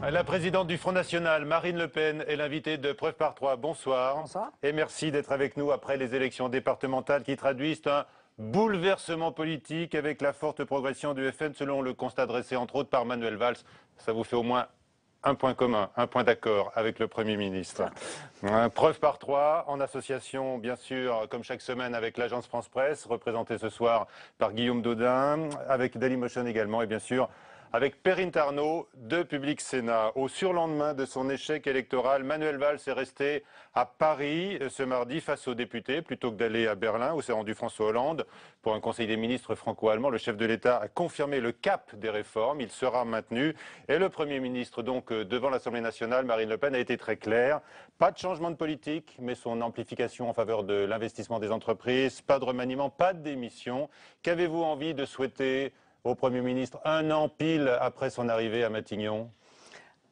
La présidente du Front National, Marine Le Pen, est l'invitée de Preuve par Trois. Bonsoir. Bonsoir. Et merci d'être avec nous après les élections départementales qui traduisent un bouleversement politique avec la forte progression du FN selon le constat dressé entre autres par Manuel Valls. Ça vous fait au moins un point commun, un point d'accord avec le Premier ministre. Preuve par Trois, en association, bien sûr, comme chaque semaine, avec l'agence France Presse, représentée ce soir par Guillaume Dodin, avec Dailymotion également, et bien sûr, avec Perrine Tarnot de Public Sénat. Au surlendemain de son échec électoral, Manuel Valls est resté à Paris ce mardi face aux députés plutôt que d'aller à Berlin où s'est rendu François Hollande. Pour un conseil des ministres franco-allemand, le chef de l'État a confirmé le cap des réformes. Il sera maintenu. Et le Premier ministre, donc, devant l'Assemblée nationale, Marine Le Pen, a été très claire. Pas de changement de politique, mais son amplification en faveur de l'investissement des entreprises. Pas de remaniement, pas de démission. Qu'avez-vous envie de souhaiter au Premier ministre, un an pile après son arrivée à Matignon?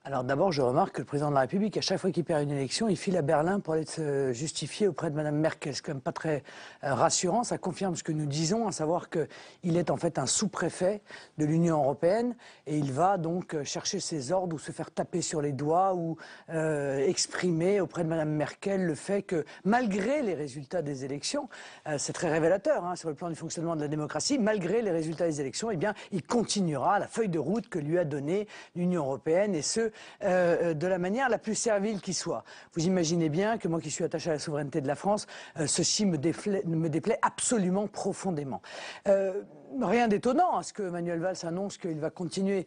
Alors d'abord, je remarque que le président de la République, à chaque fois qu'il perd une élection, il file à Berlin pour aller se justifier auprès de Mme Merkel. C'est quand même pas très rassurant. Ça confirme ce que nous disons, à savoir qu'il est en fait un sous-préfet de l'Union européenne et il va donc chercher ses ordres ou se faire taper sur les doigts ou exprimer auprès de Mme Merkel le fait que, malgré les résultats des élections, c'est très révélateur sur le plan du fonctionnement de la démocratie, malgré les résultats des élections, eh bien, il continuera la feuille de route que lui a donnée l'Union européenne et ce, de la manière la plus servile qui soit. Vous imaginez bien que moi qui suis attaché à la souveraineté de la France, ceci me déplaît absolument profondément. Rien d'étonnant à ce que Manuel Valls annonce qu'il va continuer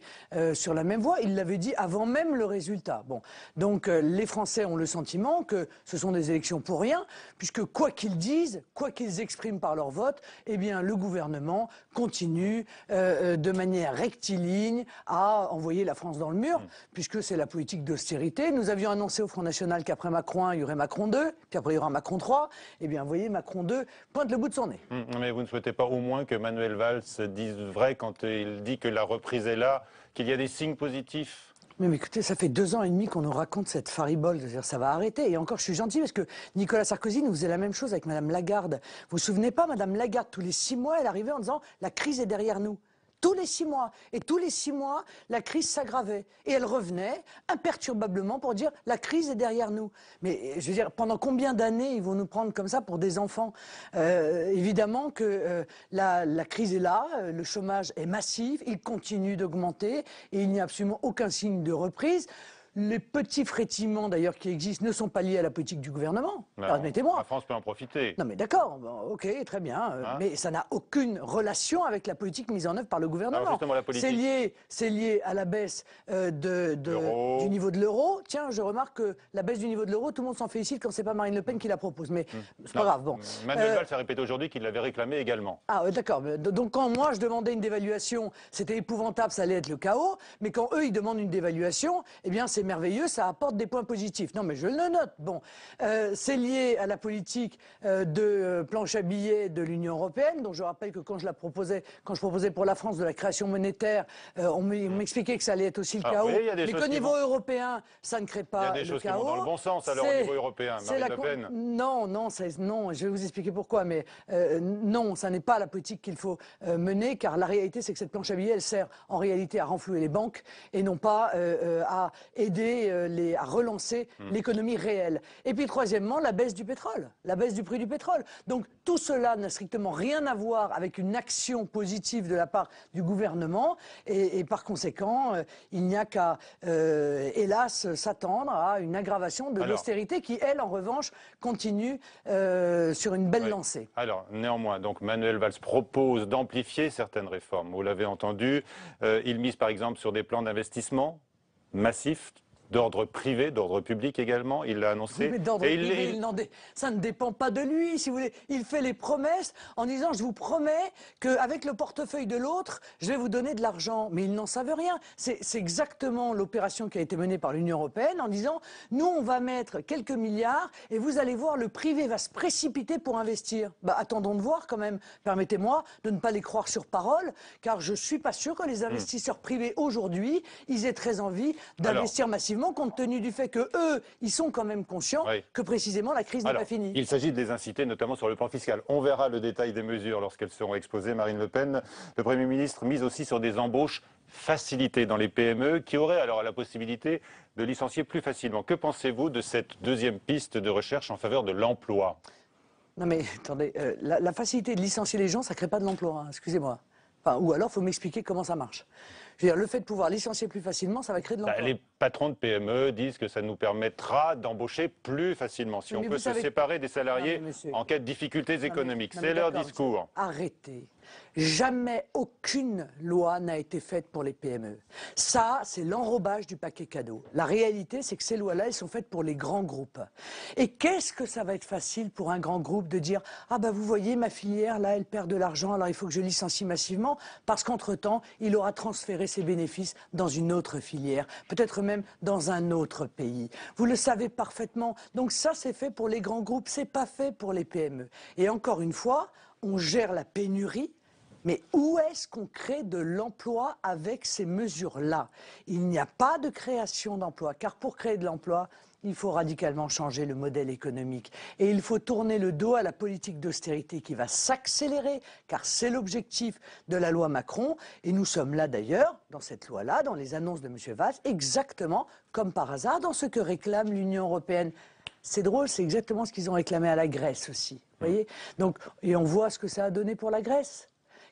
sur la même voie. Il l'avait dit avant même le résultat. Bon, donc les Français ont le sentiment que ce sont des élections pour rien, puisque quoi qu'ils disent, quoi qu'ils expriment par leur vote, eh bien le gouvernement continue de manière rectiligne à envoyer la France dans le mur, puisque c'est la politique d'austérité. Nous avions annoncé au Front National qu'après Macron 1, il y aurait Macron 2, puis après il y aura Macron 3. Eh bien, vous voyez, Macron 2 pointe le bout de son nez. Mais vous ne souhaitez pas au moins que Manuel Valls dise vrai quand il dit que la reprise est là, qu'il y a des signes positifs? Mais écoutez, ça fait 2 ans et demi qu'on nous raconte cette faribole, c'est-à-dire ça va arrêter. Et encore, je suis gentil parce que Nicolas Sarkozy nous faisait la même chose avec Madame Lagarde. Vous vous souvenez pas, Madame Lagarde, tous les 6 mois, elle arrivait en disant « la crise est derrière nous ». Tous les 6 mois. Et tous les 6 mois, la crise s'aggravait. Et elle revenait imperturbablement pour dire « la crise est derrière nous ». Mais je veux dire, pendant combien d'années ils vont nous prendre comme ça pour des enfants? Évidemment que la crise est là, le chômage est massif, il continue d'augmenter et il n'y a absolument aucun signe de reprise. Les petits frétillements d'ailleurs qui existent ne sont pas liés à la politique du gouvernement. Permettez-moi. La France peut en profiter. Non mais d'accord, bon, ok, très bien, mais ça n'a aucune relation avec la politique mise en œuvre par le gouvernement. Alors justement, la politique. C'est lié à la baisse du niveau de l'euro. Tiens, je remarque que la baisse du niveau de l'euro, tout le monde s'en félicite quand c'est pas Marine Le Pen qui la propose, mais c'est pas grave. Bon. Manuel Valls a répété aujourd'hui qu'il l'avait réclamé également. Ah d'accord, donc quand moi je demandais une dévaluation, c'était épouvantable, ça allait être le chaos, mais quand eux ils demandent une dévaluation, eh bien c'est merveilleux, ça apporte des points positifs. Non mais je le note. Bon, c'est lié à la politique de planche à billets de l'Union européenne, dont je rappelle que quand je proposais pour la France de la création monétaire, on m'expliquait que ça allait être aussi le chaos, oui, mais qu'au niveau européen, ça ne crée pas le chaos. Il y a des choses qui vont dans le bon sens alors au niveau européen, Marine Le Pen. Non, je vais vous expliquer pourquoi, mais non, ça n'est pas la politique qu'il faut mener, car la réalité c'est que cette planche à billets, elle sert en réalité à renflouer les banques et non pas à aider à relancer l'économie réelle. Et puis troisièmement, la baisse du pétrole, la baisse du prix du pétrole. Donc tout cela n'a strictement rien à voir avec une action positive de la part du gouvernement et par conséquent, il n'y a qu'à, hélas, s'attendre à une aggravation de l'austérité qui, elle, en revanche, continue sur une belle lancée. Alors, néanmoins, donc Manuel Valls propose d'amplifier certaines réformes. Vous l'avez entendu, il mise par exemple sur des plans d'investissement massifs, d'ordre privé, d'ordre public également, il l'a annoncé. Oui, mais d'ordre privé, ça ne dépend pas de lui, si vous voulez. Il fait les promesses en disant « je vous promets qu'avec le portefeuille de l'autre, je vais vous donner de l'argent ». Mais ils n'en savent rien. C'est exactement l'opération qui a été menée par l'Union européenne en disant « nous, on va mettre quelques milliards et vous allez voir, le privé va se précipiter pour investir ». Bah, attendons de voir quand même. Permettez-moi de ne pas les croire sur parole, car je ne suis pas sûr que les investisseurs privés aujourd'hui, ils aient très envie d'investir massivement justement compte tenu du fait que eux, ils sont quand même conscients que précisément la crise n'est pas finie. Il s'agit de les inciter, notamment sur le plan fiscal. On verra le détail des mesures lorsqu'elles seront exposées. Marine Le Pen, le Premier ministre, mise aussi sur des embauches facilitées dans les PME qui auraient alors la possibilité de licencier plus facilement. Que pensez-vous de cette deuxième piste de recherche en faveur de l'emploi? Non mais attendez, la facilité de licencier les gens, ça ne crée pas de l'emploi, hein, excusez-moi. Enfin, ou alors, il faut m'expliquer comment ça marche. Je veux dire, le fait de pouvoir licencier plus facilement, ça va créer de l'emploi. Les patrons de PME disent que ça nous permettra d'embaucher plus facilement si on peut se séparer des salariés en cas de difficultés économiques. C'est leur discours. Arrêtez. Jamais aucune loi n'a été faite pour les PME. Ça, c'est l'enrobage du paquet cadeau. La réalité, c'est que ces lois-là, elles sont faites pour les grands groupes. Et qu'est-ce que ça va être facile pour un grand groupe de dire « Ah bah vous voyez, ma filière, là, elle perd de l'argent, alors il faut que je licencie massivement, parce qu'entre-temps, il aura transféré ses bénéfices dans une autre filière, peut-être même dans un autre pays. » Vous le savez parfaitement. Donc ça, c'est fait pour les grands groupes, c'est pas fait pour les PME. Et encore une fois, on gère la pénurie. Mais où est-ce qu'on crée de l'emploi avec ces mesures-là? Il n'y a pas de création d'emploi, car pour créer de l'emploi, il faut radicalement changer le modèle économique. Et il faut tourner le dos à la politique d'austérité qui va s'accélérer, car c'est l'objectif de la loi Macron. Et nous sommes là d'ailleurs, dans cette loi-là, dans les annonces de M. Valls, exactement comme par hasard, dans ce que réclame l'Union européenne. C'est drôle, c'est exactement ce qu'ils ont réclamé à la Grèce aussi. Vous voyez? Donc, et on voit ce que ça a donné pour la Grèce.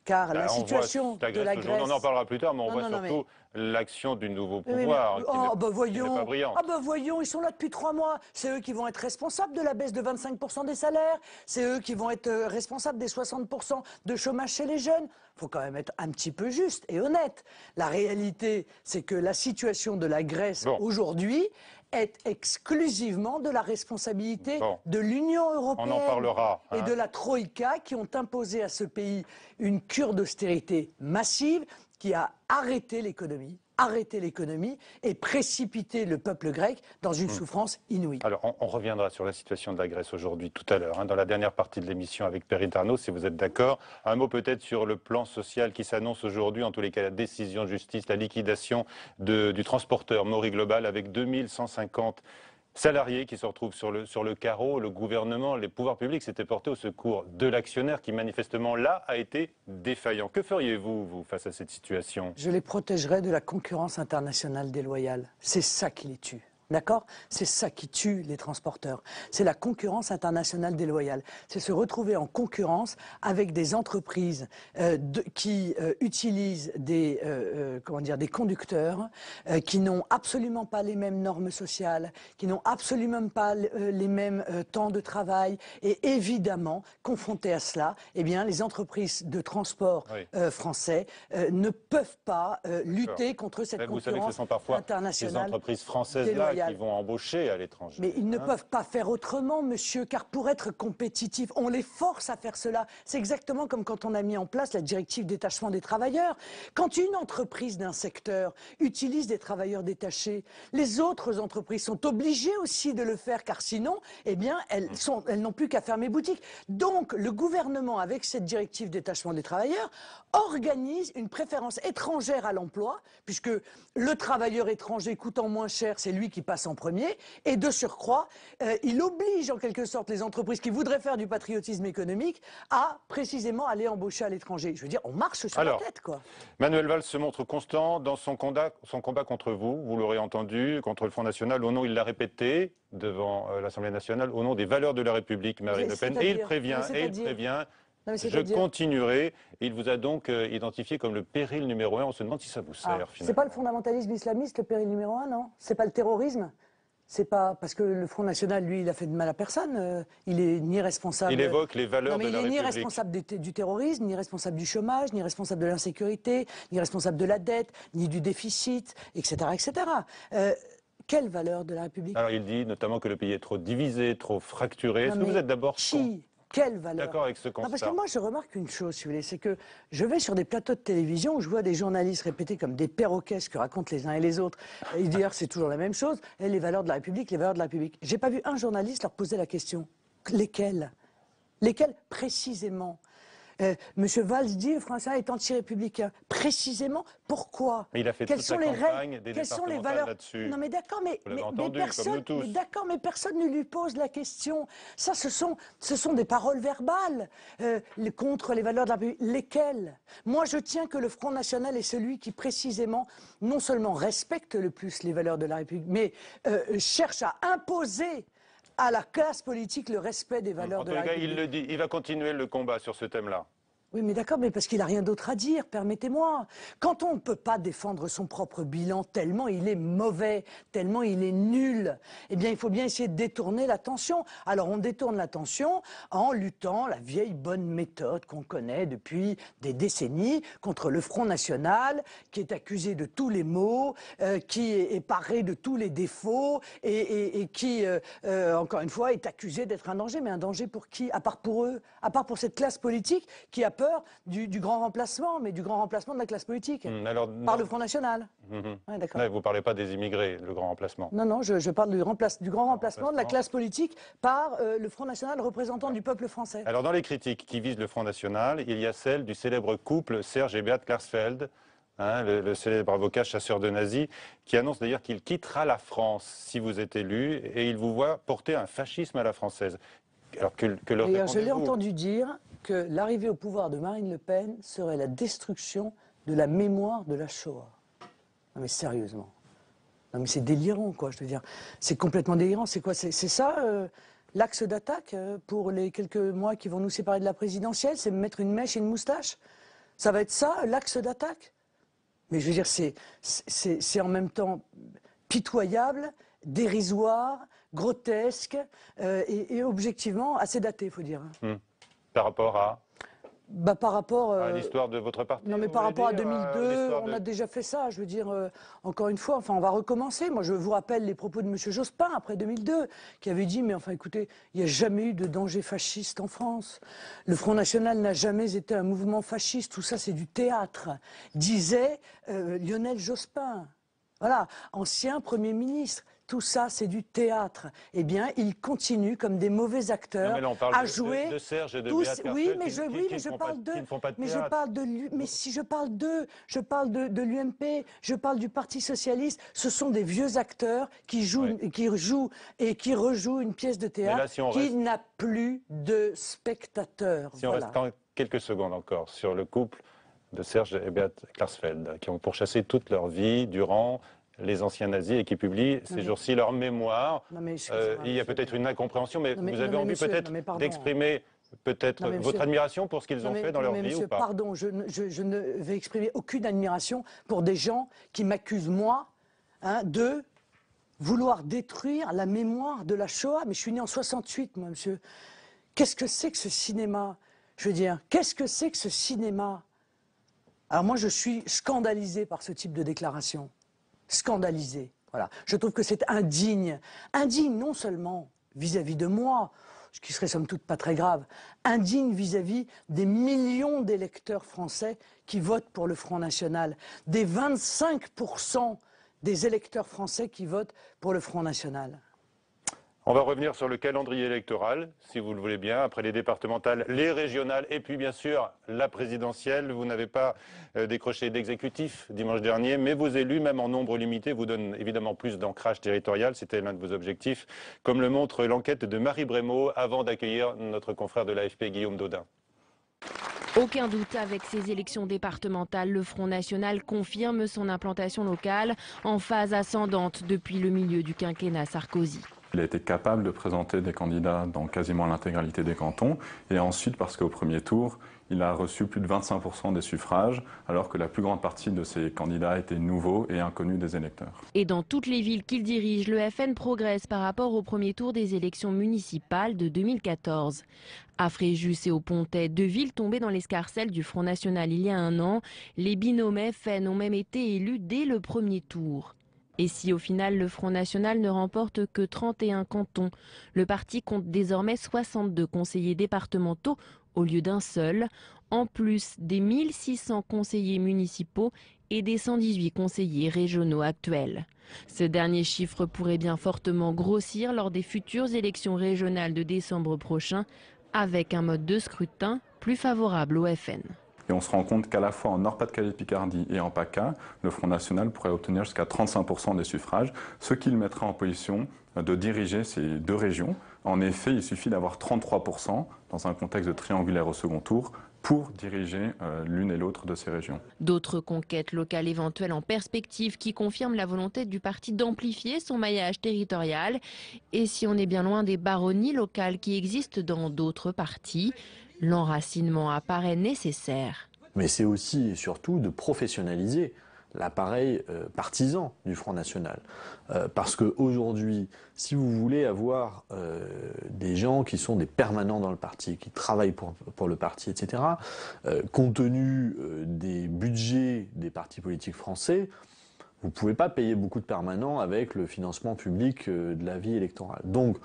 Car la situation de la Grèce... On en parlera plus tard, mais on voit surtout l'action du nouveau pouvoir qui n'est pas brillante. Ah bah voyons, ils sont là depuis 3 mois. C'est eux qui vont être responsables de la baisse de 25% des salaires. C'est eux qui vont être responsables des 60% de chômage chez les jeunes. Il faut quand même être un petit peu juste et honnête. La réalité, c'est que la situation de la Grèce aujourd'hui est exclusivement de la responsabilité de l'Union européenne et de la Troïka qui ont imposé à ce pays une cure d'austérité massive qui a arrêté l'économie et précipité le peuple grec dans une souffrance inouïe. Alors, on reviendra sur la situation de la Grèce aujourd'hui tout à l'heure, dans la dernière partie de l'émission avec Perrine Arnaud, si vous êtes d'accord. Un mot peut-être sur le plan social qui s'annonce aujourd'hui, en tous les cas la décision de justice, la liquidation du transporteur Maury Global avec 2150 salariés qui se retrouvent sur le carreau. Le gouvernement, les pouvoirs publics s'étaient portés au secours de l'actionnaire qui manifestement là a été défaillant. Que feriez-vous, vous, face à cette situation? Je les protégerais de la concurrence internationale déloyale. C'est ça qui les tue. D'accord? C'est ça qui tue les transporteurs. C'est la concurrence internationale déloyale. C'est se retrouver en concurrence avec des entreprises qui utilisent des conducteurs qui n'ont absolument pas les mêmes normes sociales, qui n'ont absolument pas les mêmes temps de travail. Et évidemment, confrontés à cela, eh bien, les entreprises de transport français ne peuvent pas lutter contre cette concurrence internationale. Vous savez que ce sont parfois ces entreprises françaises-là qui vont embaucher à l'étranger. Mais ils ne peuvent pas faire autrement, monsieur, car pour être compétitifs, on les force à faire cela. C'est exactement comme quand on a mis en place la directive détachement des travailleurs. Quand une entreprise d'un secteur utilise des travailleurs détachés, les autres entreprises sont obligées aussi de le faire, car sinon, eh bien, elles n'ont plus qu'à fermer boutique. Donc, le gouvernement, avec cette directive détachement des travailleurs, organise une préférence étrangère à l'emploi, puisque le travailleur étranger coûtant moins cher, c'est lui qui passe en premier, et de surcroît, il oblige en quelque sorte les entreprises qui voudraient faire du patriotisme économique à précisément aller embaucher à l'étranger. Je veux dire, on marche sur la tête, quoi. Manuel Valls se montre constant dans son combat contre vous l'aurez entendu, contre le Front National. Au nom, il l'a répété devant l'Assemblée nationale, au nom des valeurs de la République, Marine Le Pen. Et il prévient, je continuerai. Il vous a donc identifié comme le péril numéro 1. On se demande si ça vous sert, finalement. C'est pas le fondamentalisme islamiste, le péril numéro 1, non? C'est pas le terrorisme? C'est pas parce que le Front National, lui, il a fait de mal à personne. Il est ni responsable. Il évoque les valeurs de la République. Il est ni responsable du terrorisme, ni responsable du chômage, ni responsable de l'insécurité, ni responsable de la dette, ni du déficit, etc., etc. Quelle valeur de la République? Alors il dit notamment que le pays est trop divisé, trop fracturé. Est-ce que vous êtes d'abord quelle valeur? D'accord avec ce constat? Non, parce que moi, je remarque une chose, si vous voulez, c'est que je vais sur des plateaux de télévision où je vois des journalistes répéter comme des perroquets ce que racontent les uns et les autres. Et dire c'est toujours la même chose, et les valeurs de la République, les valeurs de la République. J'ai pas vu un journaliste leur poser la question. Lesquelles? Lesquelles précisément? Monsieur Valls dit le Front National est anti-républicain. Précisément, pourquoi? Mais il a fait Quelles toute sont la les campagne règles? des Quelles sont les départementales valeurs? là-dessus. Non mais d'accord, mais entendu, comme nous tous. mais personne ne lui pose la question. Ça, ce sont des paroles verbales contre les valeurs de la République. Lesquelles? Moi, je tiens que le Front National est celui qui, précisément, non seulement respecte le plus les valeurs de la République, mais cherche à imposer à la classe politique le respect des valeurs de la République. Il le dit, il va continuer le combat sur ce thème-là. Oui, mais d'accord, mais parce qu'il n'a rien d'autre à dire, permettez-moi. Quand on ne peut pas défendre son propre bilan tellement il est mauvais, tellement il est nul, eh bien, il faut bien essayer de détourner l'attention. Alors, on détourne l'attention en luttant la vieille bonne méthode qu'on connaît depuis des décennies contre le Front National, qui est accusé de tous les maux, qui est paré de tous les défauts et qui, encore une fois, est accusé d'être un danger. Mais un danger pour qui? À part pour eux, à part pour cette classe politique qui a peur du grand remplacement, mais du grand remplacement de la classe politique, par le Front National. Ouais, d'accord. Vous ne parlez pas des immigrés, le grand remplacement. Non, non, je parle du grand remplacement de la classe politique par le Front National représentant du peuple français. Alors, dans les critiques qui visent le Front National, il y a celle du célèbre couple Serge et Beat Klarsfeld, le célèbre avocat chasseur de nazis, qui annonce d'ailleurs qu'il quittera la France si vous êtes élu, et il vous voit porter un fascisme à la française. Alors que leur D'ailleurs, je l'ai répondez-vous? entendu dire que l'arrivée au pouvoir de Marine Le Pen serait la destruction de la mémoire de la Shoah. Non mais sérieusement. Non mais c'est délirant, quoi, je veux dire. C'est complètement délirant. C'est quoi? C'est ça l'axe d'attaque pour les quelques mois qui vont nous séparer de la présidentielle? C'est mettre une mèche et une moustache? Ça va être ça, l'axe d'attaque? Mais je veux dire, c'est en même temps pitoyable, dérisoire, grotesque et objectivement assez daté, il faut dire. Par rapport à par rapport à l'histoire de votre parti? Non, mais par rapport à 2002, on a déjà fait ça. Je veux dire, encore une fois, enfin, on va recommencer. Moi, je vous rappelle les propos de M. Jospin après 2002, qui avait dit, mais enfin, écoutez, il n'y a jamais eu de danger fasciste en France. Le Front National n'a jamais été un mouvement fasciste. Tout ça, c'est du théâtre, disait Lionel Jospin. Voilà, ancien Premier ministre. Tout ça, c'est du théâtre. Eh bien, ils continuent comme des mauvais acteurs à jouer. De Serge et de tous, Beat oui, Klarsfeld mais je parle d'eux. Mais je parle de mais si je parle d'eux, je parle de l'UMP, je parle du Parti socialiste. Ce sont des vieux acteurs qui jouent, qui rejouent une pièce de théâtre qui n'a plus de spectateurs. Si on reste quelques secondes encore sur le couple de Serge et Beat Klarsfeld, qui ont pourchassé toute leur vie durant les anciens nazis et qui publient ces jours-ci leur mémoire. Il y a peut-être une incompréhension, mais vous avez envie peut-être d'exprimer votre admiration pour ce qu'ils ont fait dans leur vie ou pas? Pardon, je ne vais exprimer aucune admiration pour des gens qui m'accusent, moi, de vouloir détruire la mémoire de la Shoah. Mais je suis né en 68, moi, monsieur. Qu'est-ce que c'est que ce cinéma? Je veux dire, qu'est-ce que c'est que ce cinéma? Alors moi, je suis scandalisé par ce type de déclaration. Scandalisé. Voilà. Je trouve que c'est indigne. Indigne non seulement vis-à-vis de moi, ce qui serait somme toute pas très grave, indigne vis-à-vis des millions d'électeurs français qui votent pour le Front National, des 25% des électeurs français qui votent pour le Front National. On va revenir sur le calendrier électoral, si vous le voulez bien, après les départementales, les régionales et puis bien sûr la présidentielle. Vous n'avez pas décroché d'exécutif dimanche dernier, mais vos élus, même en nombre limité, vous donnent évidemment plus d'ancrage territorial. C'était l'un de vos objectifs, comme le montre l'enquête de Marie Brémaud, avant d'accueillir notre confrère de l'AFP, Guillaume Daudin. Aucun doute, avec ces élections départementales, le Front National confirme son implantation locale en phase ascendante depuis le milieu du quinquennat Sarkozy. Il a été capable de présenter des candidats dans quasiment l'intégralité des cantons. Et ensuite, parce qu'au premier tour, il a reçu plus de 25% des suffrages, alors que la plus grande partie de ces candidats étaient nouveaux et inconnus des électeurs. Et dans toutes les villes qu'il dirige, le FN progresse par rapport au premier tour des élections municipales de 2014. À Fréjus et au Pontet, deux villes tombées dans l'escarcelle du Front National il y a un an, les binômes FN ont même été élus dès le premier tour. Et si au final le Front National ne remporte que 31 cantons, le parti compte désormais 62 conseillers départementaux au lieu d'un seul, en plus des 1600 conseillers municipaux et des 118 conseillers régionaux actuels. Ce dernier chiffre pourrait bien fortement grossir lors des futures élections régionales de décembre prochain, avec un mode de scrutin plus favorable au FN. Et on se rend compte qu'à la fois en Nord-Pas-de-Calais-Picardie et en PACA, le Front National pourrait obtenir jusqu'à 35% des suffrages, ce qui le mettrait en position de diriger ces deux régions. En effet, il suffit d'avoir 33% dans un contexte de triangulaire au second tour pour diriger l'une et l'autre de ces régions. D'autres conquêtes locales éventuelles en perspective qui confirment la volonté du parti d'amplifier son maillage territorial. Et si on est bien loin des baronnies locales qui existent dans d'autres partis, l'enracinement apparaît nécessaire. Mais c'est aussi et surtout de professionnaliser l'appareil partisan du Front National. Parce qu'aujourd'hui, si vous voulez avoir des gens qui sont des permanents dans le parti, qui travaillent pour le parti, etc., compte tenu des budgets des partis politiques français, vous ne pouvez pas payer beaucoup de permanents avec le financement public de la vie électorale. Donc,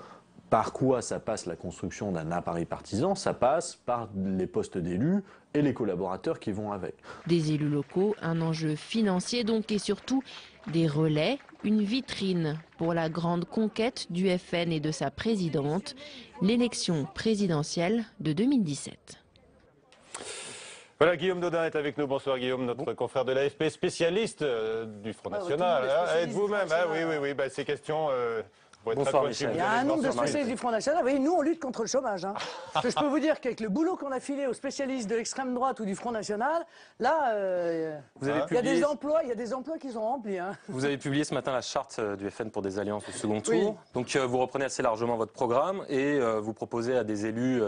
par quoi ça passe la construction d'un appareil partisan? Ça passe par les postes d'élus et les collaborateurs qui vont avec. Des élus locaux, un enjeu financier donc et surtout des relais, une vitrine pour la grande conquête du FN et de sa présidente, l'élection présidentielle de 2017. Voilà, Guillaume Dodin est avec nous. Bonsoir Guillaume, notre confrère de l'AFP, spécialiste du Front National. Êtes-vous vous-même? Oui, ces questions... Bonsoir Michel. Il y a un nombre de spécialistes du Front National. Oui, nous, on lutte contre le chômage. Parce que je peux vous dire qu'avec le boulot qu'on a filé aux spécialistes de l'extrême droite ou du Front National, là, il y a des emplois qui sont remplis. Vous avez publié ce matin la charte du FN pour des alliances au second tour. Oui. Donc vous reprenez assez largement votre programme et vous proposez à des élus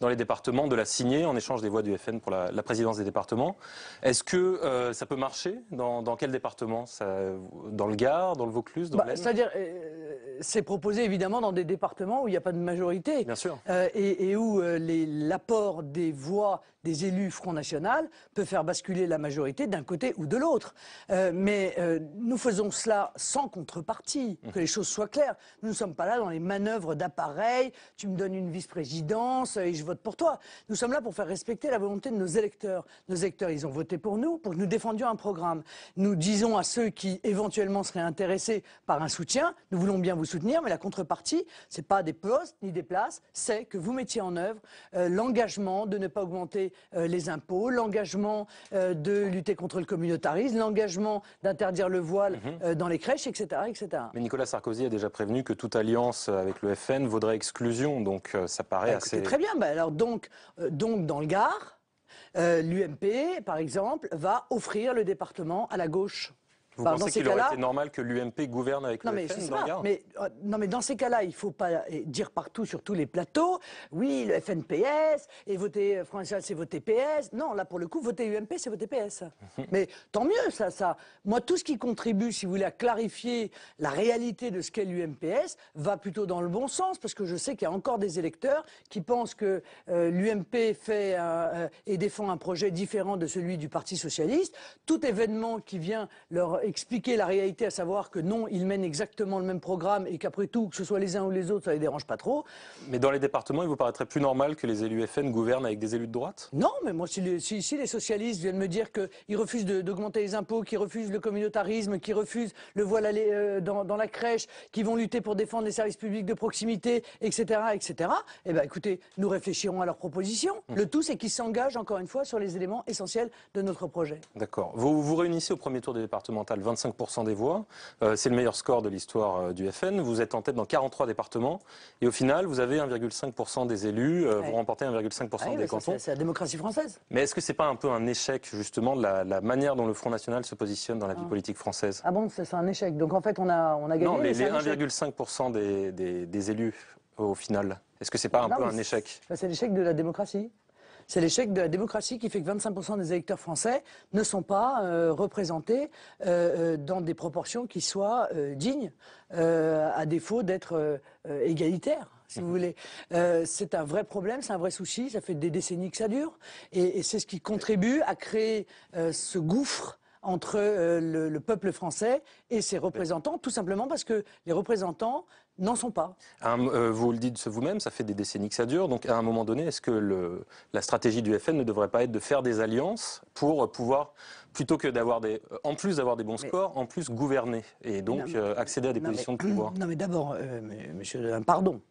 dans les départements de la signer en échange des voix du FN pour la présidence des départements. Est-ce que ça peut marcher? Dans quel département? Dans le Gard, dans le Vaucluse, dans l'Aisne? C'est-à-dire, c'est proposé évidemment dans des départements où il n'y a pas de majorité. Bien sûr. Et où l'apport des voix des élus Front National peut faire basculer la majorité d'un côté ou de l'autre. Mais nous faisons cela sans contrepartie, que les choses soient claires. Nous ne sommes pas là dans les manœuvres d'appareil, tu me donnes une vice-présidence et je vote pour toi. Nous sommes là pour faire respecter la volonté de nos électeurs. Nos électeurs, ils ont voté pour que nous défendions un programme. Nous disons à ceux qui éventuellement seraient intéressés par un soutien, nous voulons bien vous soutenir, mais la contrepartie, ce n'est pas des postes ni des places, c'est que vous mettiez en œuvre l'engagement de ne pas augmenter les impôts, l'engagement de lutter contre le communautarisme, l'engagement d'interdire le voile dans les crèches, etc., etc. Mais Nicolas Sarkozy a déjà prévenu que toute alliance avec le FN vaudrait exclusion, donc ça paraît assez... Très bien, alors donc dans le Gard, l'UMP, par exemple, va offrir le département à la gauche. Vous pensez qu'il aurait été normal que l'UMP gouverne avec le FN dans le Gard? Non, mais dans ces cas-là, il ne faut pas dire partout sur tous les plateaux, oui, le FNPS, et voter Front National, c'est voter PS. Non, là, pour le coup, voter UMP, c'est voter PS. Mais tant mieux, ça. Moi, tout ce qui contribue, si vous voulez, à clarifier la réalité de ce qu'est l'UMPS, va plutôt dans le bon sens, parce que je sais qu'il y a encore des électeurs qui pensent que l'UMP fait et défend un projet différent de celui du Parti Socialiste. Tout événement qui vient leur expliquer la réalité, à savoir que non, ils mènent exactement le même programme et qu'après tout, que ce soit les uns ou les autres, ça ne les dérange pas trop. Mais dans les départements, il vous paraîtrait plus normal que les élus FN gouvernent avec des élus de droite? Non, mais moi, si les socialistes viennent me dire qu'ils refusent d'augmenter les impôts, qu'ils refusent le communautarisme, qu'ils refusent le voile dans la crèche, qu'ils vont lutter pour défendre les services publics de proximité, etc., etc., eh bien, écoutez, nous réfléchirons à leurs propositions. Le tout, c'est qu'ils s'engagent, encore une fois, sur les éléments essentiels de notre projet. D'accord. Vous vous réunissez au premier tour des départementales, 25% des voix. C'est le meilleur score de l'histoire du FN. Vous êtes en tête dans 43 départements. Et au final, vous avez 1,5% des élus. Vous remportez 1,5% des cantons. C'est la démocratie française. Mais est-ce que ce n'est pas un peu un échec, justement, de la manière dont le Front National se positionne dans la vie politique française? Ah bon, c'est un échec. Donc en fait, on a gagné. Non, les 1,5% des élus, au final. Est-ce que ce n'est pas un peu un échec? C'est l'échec de la démocratie. C'est l'échec de la démocratie qui fait que 25% des électeurs français ne sont pas représentés dans des proportions qui soient dignes, à défaut d'être égalitaires, si vous voulez. C'est un vrai problème, c'est un vrai souci, ça fait des décennies que ça dure, et c'est ce qui contribue à créer ce gouffre entre le peuple français et ses représentants, tout simplement parce que les représentants n'en sont pas. Vous le dites vous-même, ça fait des décennies que ça dure. Donc à un moment donné, est-ce que la stratégie du FN ne devrait pas être de faire des alliances pour pouvoir, plutôt que en plus d'avoir des bons scores, en plus gouverner et donc accéder à des positions de pouvoir? Non mais d'abord, monsieur, pardon.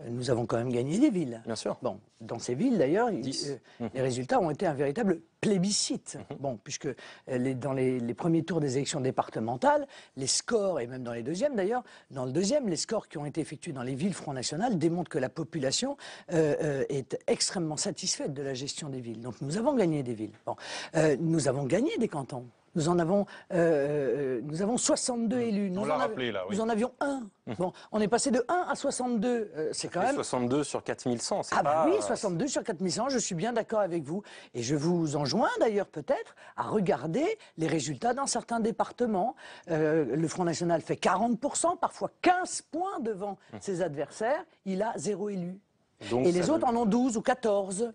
nous avons quand même gagné des villes. Bien sûr. Bon, dans ces villes, d'ailleurs, les résultats ont été un véritable plébiscite. Bon, puisque dans les premiers tours des élections départementales, les scores, et même dans les deuxièmes d'ailleurs, dans le deuxième, les scores qui ont été effectués dans les villes Front National démontrent que la population est extrêmement satisfaite de la gestion des villes. Donc nous avons gagné des villes. Bon, nous avons gagné des cantons. Nous avons 62 élus. Nous en avions un. Bon, on est passé de 1 à 62. C'est quand même 62 sur 4100. Ah bah oui, 62 sur 4100, je suis bien d'accord avec vous. Et je vous enjoins d'ailleurs peut-être à regarder les résultats dans certains départements. Le Front National fait 40%, parfois 15 points devant ses adversaires. Il a 0 élu. Donc, et les autres en ont 12 ou 14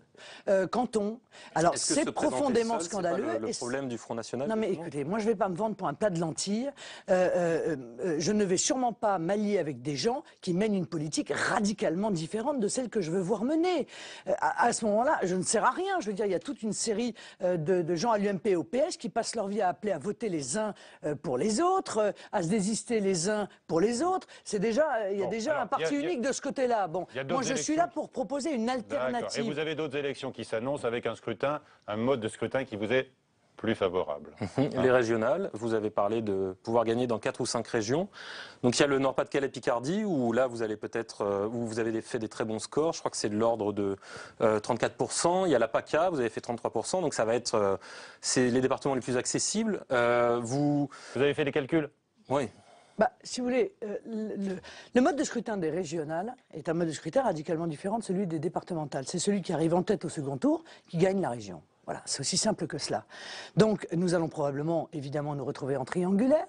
cantons. Alors c'est profondément scandaleux. C'est le problème du Front National. Non mais écoutez, moi je ne vais pas me vendre pour un plat de lentilles. Je ne vais sûrement pas m'allier avec des gens qui mènent une politique radicalement différente de celle que je veux voir mener. À ce moment-là, je ne sers à rien. Je veux dire, il y a toute une série de gens à l'UMP et au PS qui passent leur vie à appeler à voter les uns pour les autres, à se désister les uns pour les autres. C'est déjà, il y a déjà un parti unique de ce côté-là. Bon, moi je suis là pour proposer une alternative. Et vous avez d'autres élections qui s'annoncent avec un mode de scrutin qui vous est plus favorable. Les régionales, vous avez parlé de pouvoir gagner dans 4 ou 5 régions. Donc il y a le Nord-Pas-de-Calais-Picardie où là vous allez peut-être, où vous avez fait des très bons scores. Je crois que c'est de l'ordre de 34%. Il y a la PACA, vous avez fait 33%. Donc ça va être, c'est les départements les plus accessibles. Vous avez fait des calculs? Oui. Bah, si vous voulez, le mode de scrutin des régionales est un mode de scrutin radicalement différent de celui des départementales. C'est celui qui arrive en tête au second tour qui gagne la région. Voilà, c'est aussi simple que cela. Donc, nous allons probablement, évidemment, nous retrouver en triangulaire.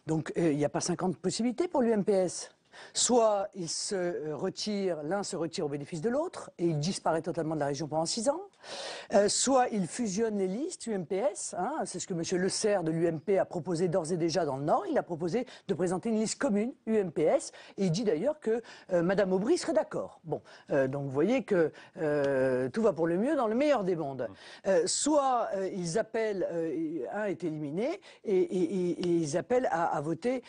Donc, il n'y a pas 50 possibilités pour l'UMPS. Soit il se retire, l'un se retire au bénéfice de l'autre et il disparaît totalement de la région pendant 6 ans. Soit il fusionne les listes UMPS, hein, c'est ce que M. Le Serre de l'UMP a proposé d'ores et déjà dans le Nord. Il a proposé de présenter une liste commune UMPS et il dit d'ailleurs que Mme Aubry serait d'accord. Bon, donc vous voyez que tout va pour le mieux dans le meilleur des mondes. Soit ils appellent, un est éliminé et ils appellent à voter,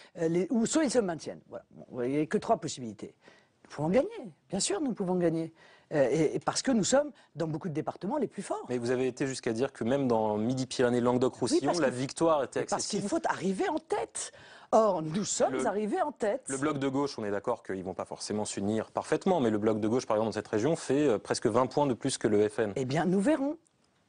ou soit ils se maintiennent. Voilà. Bon, vous voyez, il n'y a que 3 possibilités. Nous pouvons gagner, bien sûr nous pouvons gagner. Et parce que nous sommes, dans beaucoup de départements, les plus forts. Mais vous avez été jusqu'à dire que même dans Midi-Pyrénées, Languedoc-Roussillon, la victoire était accessible. Parce qu'il faut arriver en tête. Or, nous sommes arrivés en tête. Le bloc de gauche, on est d'accord qu'ils ne vont pas forcément s'unir parfaitement, mais le bloc de gauche, par exemple, dans cette région, fait presque 20 points de plus que le FN. Eh bien, nous verrons.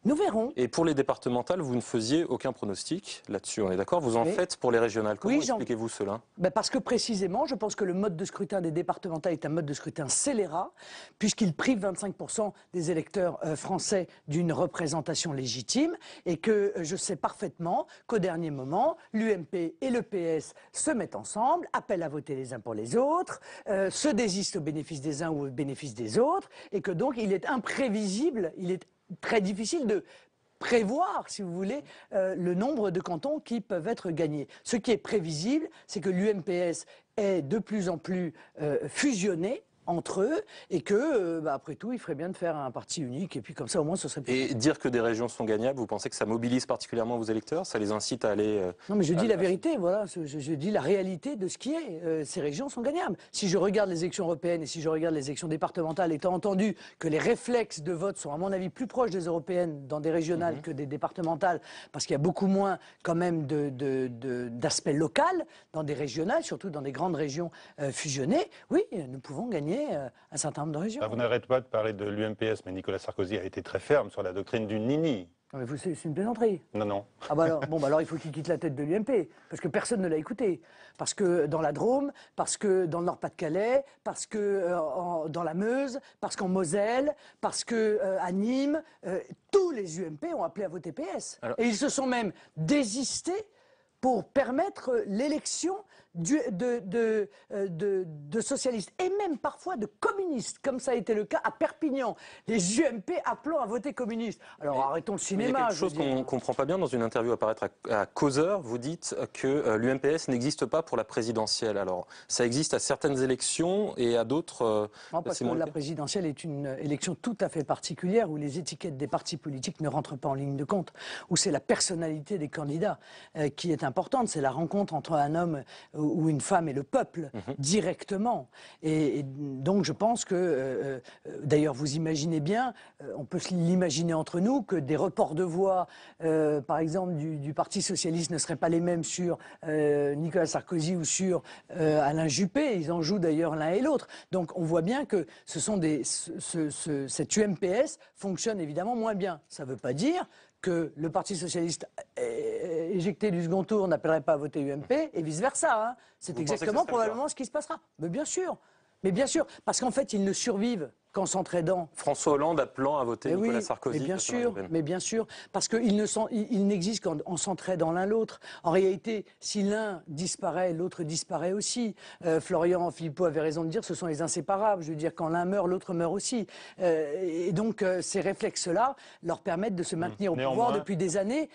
Nous verrons. Et pour les départementales, vous ne faisiez aucun pronostic là-dessus, on est d'accord? Vous en faites pour les régionales. Comment expliquez-vous cela? Parce que précisément, je pense que le mode de scrutin des départementales est un mode de scrutin scélérat, puisqu'il prive 25% des électeurs français d'une représentation légitime, et que je sais parfaitement qu'au dernier moment, l'UMP et le PS se mettent ensemble, appellent à voter les uns pour les autres, se désistent au bénéfice des uns ou au bénéfice des autres, et que donc il est imprévisible, il est très difficile de prévoir, si vous voulez, le nombre de cantons qui peuvent être gagnés. Ce qui est prévisible, c'est que l'UMPS est de plus en plus fusionné entre eux et que, après tout, il ferait bien de faire un parti unique et puis comme ça, au moins, ce serait plus... Et dire que des régions sont gagnables, vous pensez que ça mobilise particulièrement vos électeurs? Ça les incite à aller... Non, mais je dis la vérité, voilà. Je dis la réalité de ce qui est. Ces régions sont gagnables. Si je regarde les élections européennes et si je regarde les élections départementales, étant entendu que les réflexes de vote sont, à mon avis, plus proches des européennes dans des régionales que des départementales, parce qu'il y a beaucoup moins, quand même, d'aspect local dans des régionales, surtout dans des grandes régions fusionnées, oui, nous pouvons gagner un certain nombre de régions. Vous n'arrêtez pas de parler de l'UMPS, mais Nicolas Sarkozy a été très ferme sur la doctrine du nini. C'est une plaisanterie. Non, non. Ah bah alors, alors il faut qu'il quitte la tête de l'UMP, parce que personne ne l'a écouté. Parce que dans la Drôme, parce que dans le Nord-Pas-de-Calais, parce que dans la Meuse, parce qu'en Moselle, parce que à Nîmes, tous les UMP ont appelé à voter PS. Et ils se sont même désistés pour permettre l'élection de socialistes et même parfois de communistes, comme ça a été le cas à Perpignan. Les UMP appelant à voter communiste. Alors arrêtons le cinéma. Il y a quelque chose qu'on ne comprend pas bien dans une interview à paraître à Causeur. Vous dites que l'UMPS n'existe pas pour la présidentielle. Alors ça existe à certaines élections et à d'autres... Non, parce que la présidentielle est une élection tout à fait particulière où les étiquettes des partis politiques ne rentrent pas en ligne de compte, où c'est la personnalité des candidats qui est importante. C'est la rencontre entre un homme où une femme est le peuple, directement. Et donc je pense que, d'ailleurs vous imaginez bien, on peut l'imaginer entre nous, que des reports de voix, par exemple du Parti Socialiste, ne seraient pas les mêmes sur Nicolas Sarkozy ou sur Alain Juppé. Ils en jouent d'ailleurs l'un et l'autre. Donc on voit bien que ce sont cette UMPS fonctionne évidemment moins bien. Ça ne veut pas dire que le Parti Socialiste éjecté du second tour n'appellerait pas à voter UMP et vice-versa. Hein. C'est exactement probablement ce qui se passera. Mais bien sûr, parce qu'en fait, ils ne survivent qu'en s'entraidant. François Hollande appelant à voter Nicolas Sarkozy. Mais bien sûr, parce qu'ils n'existent qu'en s'entraidant l'un l'autre. En réalité, si l'un disparaît, l'autre disparaît aussi. Florian Philippot avait raison de dire, ce sont les inséparables. Je veux dire, quand l'un meurt, l'autre meurt aussi. Et donc, ces réflexes-là leur permettent de se maintenir au pouvoir depuis des années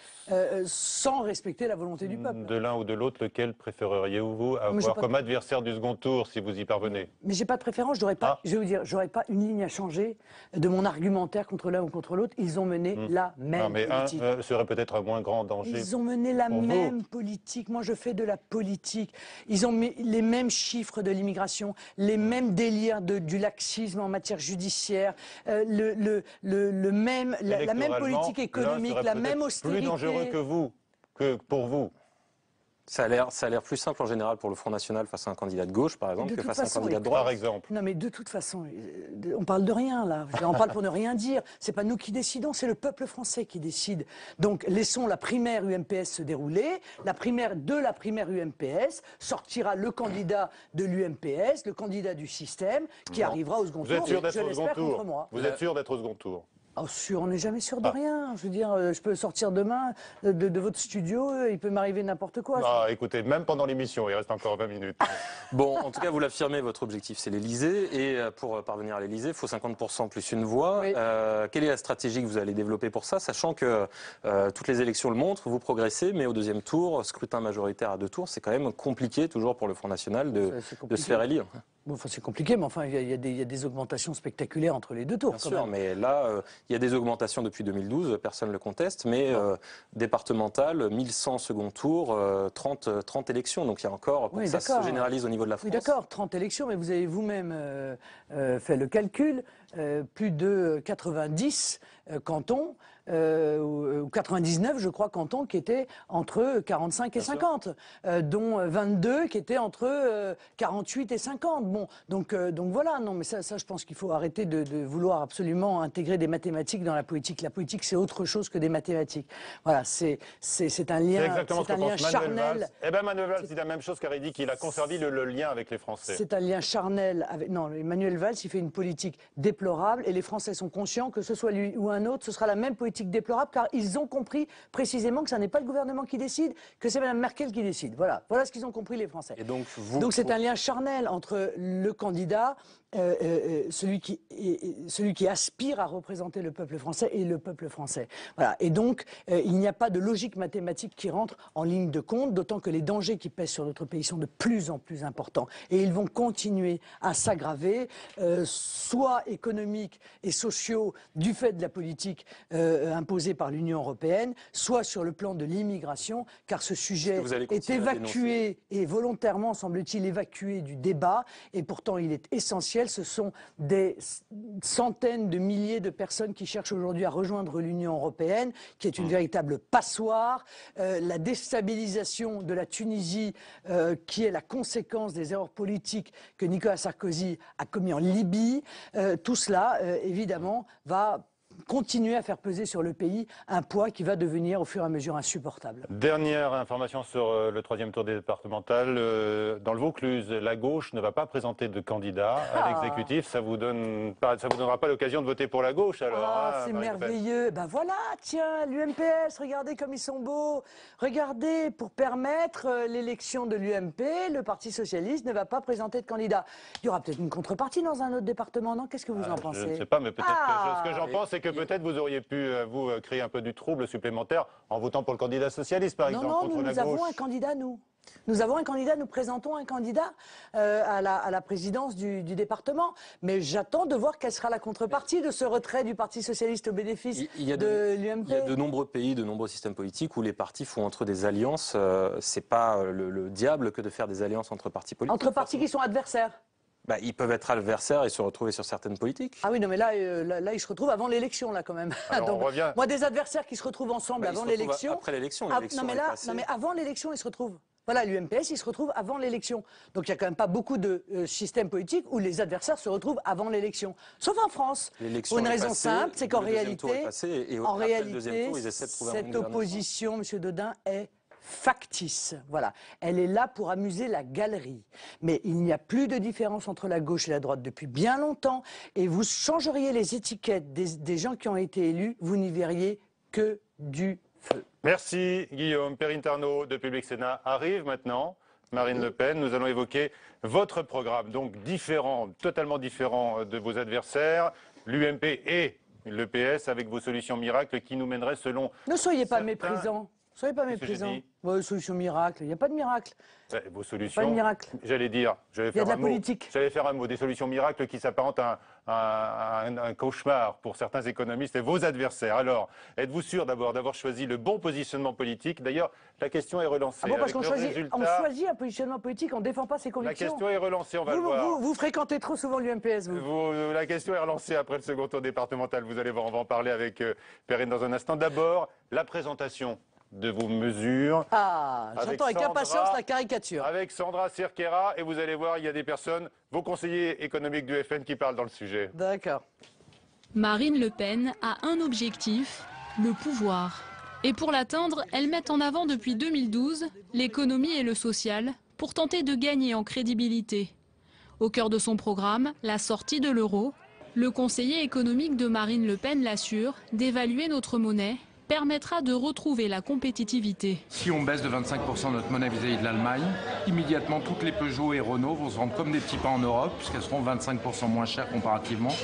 sans respecter la volonté du peuple. De l'un ou de l'autre, lequel préféreriez-vous avoir comme adversaire du second tour, si vous y parvenez? Mais j'ai pas de préférence, je vais vous dire, j'aurais pas une ligne à changer de mon argumentaire contre l'un ou contre l'autre. Ils ont mené la même politique. Un serait peut-être un moins grand danger. Ils ont mené la même politique. Moi, je fais de la politique. Ils ont mis les mêmes chiffres de l'immigration, les mêmes délires du laxisme en matière judiciaire, la même politique économique, la même austérité. Plus dangereux que pour vous. Ça a l'air plus simple en général pour le Front National face à un candidat de gauche, par exemple, que face à un candidat de droite. Par exemple. Non, mais de toute façon, on parle de rien, là. On parle pour ne rien dire. C'est pas nous qui décidons, c'est le peuple français qui décide. Donc, laissons la primaire UMPS se dérouler. La primaire UMPS sortira le candidat de l'UMPS, le candidat du système, qui arrivera au second tour. Vous êtes sûr d'être au second tour? Vous êtes sûr d'être au second tour? Oh, sûr, on n'est jamais sûr de rien. Je veux dire, je peux sortir demain de votre studio, il peut m'arriver n'importe quoi. Non, écoutez, même pendant l'émission, il reste encore 20 minutes. Bon, en tout cas, vous l'affirmez, votre objectif, c'est l'Élysée. Et pour parvenir à l'Élysée, il faut 50% plus une voix. Oui. Quelle est la stratégie que vous allez développer pour ça, sachant que toutes les élections le montrent, vous progressez, mais au deuxième tour, scrutin majoritaire à 2 tours, c'est quand même compliqué, toujours pour le Front National, de se faire élire. Bon, enfin, c'est compliqué, mais enfin, il y a des augmentations spectaculaires entre les 2 tours. Bien sûr, mais là, il y a des augmentations depuis 2012, personne ne le conteste, mais départementale, 1100 second tour, 30 élections, donc il y a encore, pour que ça se généralise au niveau de la France. Oui, d'accord, 30 élections, mais vous avez vous-même fait le calcul, plus de 90 cantons, ou 99, je crois, cantons qui étaient entre 45 et 50, dont 22 qui étaient entre 48 et 50. Bon, donc voilà, non, mais ça, je pense qu'il faut arrêter de vouloir absolument intégrer des mathématiques dans la politique. La politique, c'est autre chose que des mathématiques. Voilà, c'est un lien, charnel. Eh bien, Manuel Valls dit la même chose car il dit qu'il a conservé le lien avec les Français. C'est un lien charnel avec... Non, Manuel Valls, il fait une politique déplorable et les Français sont conscients que ce soit lui ou un autre, ce sera la même politique déplorable car ils ont compris précisément que ce n'est pas le gouvernement qui décide, que c'est Mme Merkel qui décide. Voilà ce qu'ils ont compris les Français. Et donc c'est un lien charnel entre le candidat, celui qui aspire à représenter le peuple français et le peuple français. Voilà. Et donc il n'y a pas de logique mathématique qui rentre en ligne de compte, d'autant que les dangers qui pèsent sur notre pays sont de plus en plus importants et ils vont continuer à s'aggraver, soit économiques et sociaux du fait de la politique imposée par l'Union européenne, soit sur le plan de l'immigration, car ce sujet est évacué et volontairement, semble-t-il, évacué du débat, et pourtant il est essentiel. Ce sont des centaines de milliers de personnes qui cherchent aujourd'hui à rejoindre l'Union européenne, qui est une véritable passoire. La déstabilisation de la Tunisie, qui est la conséquence des erreurs politiques que Nicolas Sarkozy a commis en Libye, tout cela, évidemment, va continuer à faire peser sur le pays un poids qui va devenir au fur et à mesure insupportable. Dernière information sur le 3e tour des départementales. Dans le Vaucluse, la gauche ne va pas présenter de candidat à l'exécutif. Ça vous donnera pas l'occasion de voter pour la gauche alors. C'est merveilleux. Ben voilà, tiens, l'UMPS, regardez comme ils sont beaux. Regardez, pour permettre l'élection de l'UMP, le Parti Socialiste ne va pas présenter de candidat. Il y aura peut-être une contrepartie dans un autre département, non? Qu'est-ce que vous en pensez? Je ne sais pas, mais peut-être que ce que j'en pense, c'est que peut-être vous auriez pu, vous, créer un peu du trouble supplémentaire en votant pour le candidat socialiste, par exemple, contre la gauche. Non, nous avons un candidat, nous. Nous avons un candidat, nous présentons un candidat à la présidence du département. Mais j'attends de voir quelle sera la contrepartie de ce retrait du Parti socialiste au bénéfice de l'UMP. Il y a de nombreux pays, de nombreux systèmes politiques où les partis font entre des alliances. C'est pas le diable que de faire des alliances entre partis politiques. Entre partis qui sont adversaires. Bah, ils peuvent être adversaires et se retrouver sur certaines politiques. Ah oui, non, mais là, ils se retrouvent avant l'élection, là, quand même. Alors, Donc, on revient. moi, des adversaires qui se retrouvent ensemble Bah, ils avant se retrouvent l'élection. après l'élection, Non, mais là, non, mais avant l'élection, ils se retrouvent. Voilà, l'UMPS, il se retrouve avant l'élection. Donc il n'y a quand même pas beaucoup de systèmes politiques où les adversaires se retrouvent avant l'élection. Sauf en France. Pour une raison simple, c'est qu'en réalité, cette opposition, M. Dodin, est factice. Voilà. Elle est là pour amuser la galerie. Mais il n'y a plus de différence entre la gauche et la droite depuis bien longtemps. Et vous changeriez les étiquettes des gens qui ont été élus, vous n'y verriez que du feu. Merci Guillaume. Perrine Tarnaud de Public Sénat arrive maintenant. Marine Le Pen, nous allons évoquer votre programme, donc différent, totalement différent de vos adversaires, l'UMP et le PS, avec vos solutions miracles qui nous mèneraient selon... Ne soyez pas méprisants. Soyez pas méprisants. Solution miracle, il n'y a pas de miracle. Vos solutions, pas de miracle. J'allais dire, j'allais faire un mot, des solutions miracles qui s'apparentent à un cauchemar pour certains économistes et vos adversaires. Alors, êtes-vous sûr d'abord d'avoir choisi le bon positionnement politique? D'ailleurs, la question est relancée. Ah bon, parce qu'on choisit un positionnement politique, on ne défend pas ses convictions. La question est relancée, on va le voir. Vous fréquentez trop souvent l'UMPS, vous. La question est relancée après le second tour départemental. Vous allez voir, on va en parler avec Perrine dans un instant. D'abord, la présentation de vos mesures. Ah, j'attends avec impatience la caricature. Avec Sandra Cerquera, et vous allez voir, il y a des personnes, vos conseillers économiques du FN qui parlent dans le sujet. D'accord. Marine Le Pen a un objectif, le pouvoir. Et pour l'atteindre, elle met en avant depuis 2012 l'économie et le social pour tenter de gagner en crédibilité. Au cœur de son programme, la sortie de l'euro. Le conseiller économique de Marine Le Pen l'assure, d'évaluer notre monnaie permettra de retrouver la compétitivité. Si on baisse de 25% notre monnaie vis-à-vis de l'Allemagne, immédiatement toutes les Peugeot et Renault vont se vendre comme des petits pains en Europe, puisqu'elles seront 25% moins chères comparativement